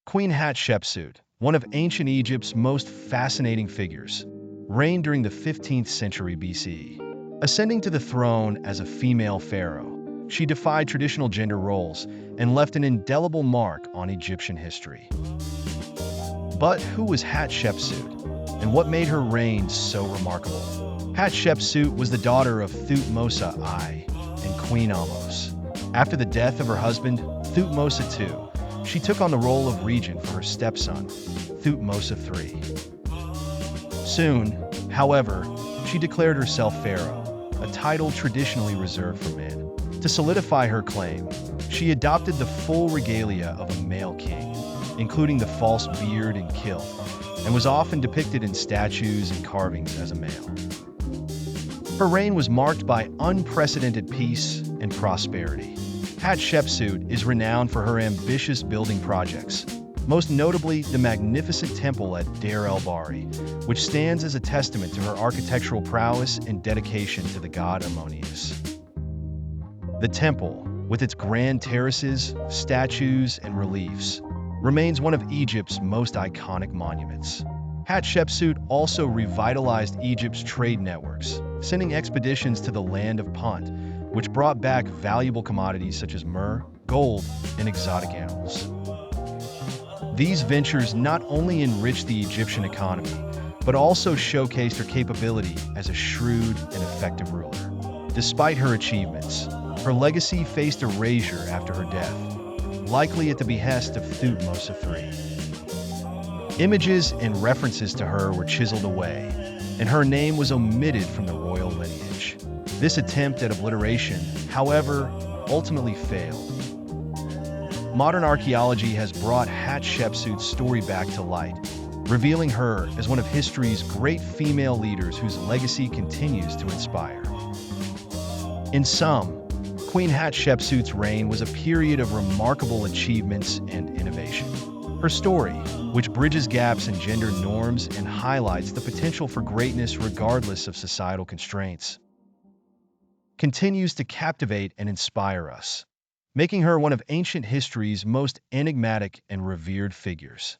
Queen Hatshepsut, one of ancient Egypt's most fascinating figures, reigned during the 15th century BCE. Ascending to the throne as a female pharaoh, she defied traditional gender roles and left an indelible mark on Egyptian history. But who was Hatshepsut, and what made her reign so remarkable? Hatshepsut was the daughter of Thutmose I and Queen Ahmose. After the death of her husband, Thutmose II, she took on the role of regent for her stepson, Thutmose III. Soon, however, she declared herself pharaoh, a title traditionally reserved for men. To solidify her claim, she adopted the full regalia of a male king, including the false beard and kilt, and was often depicted in statues and carvings as a male. Her reign was marked by unprecedented peace and prosperity. Hatshepsut is renowned for her ambitious building projects, most notably the magnificent temple at Deir el-Bahri, which stands as a testament to her architectural prowess and dedication to the god Ammonius. The temple, with its grand terraces, statues, and reliefs, remains one of Egypt's most iconic monuments. Hatshepsut also revitalized Egypt's trade networks, sending expeditions to the Land of Punt, which brought back valuable commodities such as myrrh, gold, and exotic animals. These ventures not only enriched the Egyptian economy, but also showcased her capability as a shrewd and effective ruler. Despite her achievements, her legacy faced erasure after her death, likely at the behest of Thutmose III. Images and references to her were chiseled away, and her name was omitted from the royal lineage. This attempt at obliteration, however, ultimately failed. Modern archaeology has brought Hatshepsut's story back to light, revealing her as one of history's great female leaders whose legacy continues to inspire. In sum, Queen Hatshepsut's reign was a period of remarkable achievements and innovation. Her story, which bridges gaps in gender norms and highlights the potential for greatness regardless of societal constraints, continues to captivate and inspire us, making her one of ancient history's most enigmatic and revered figures.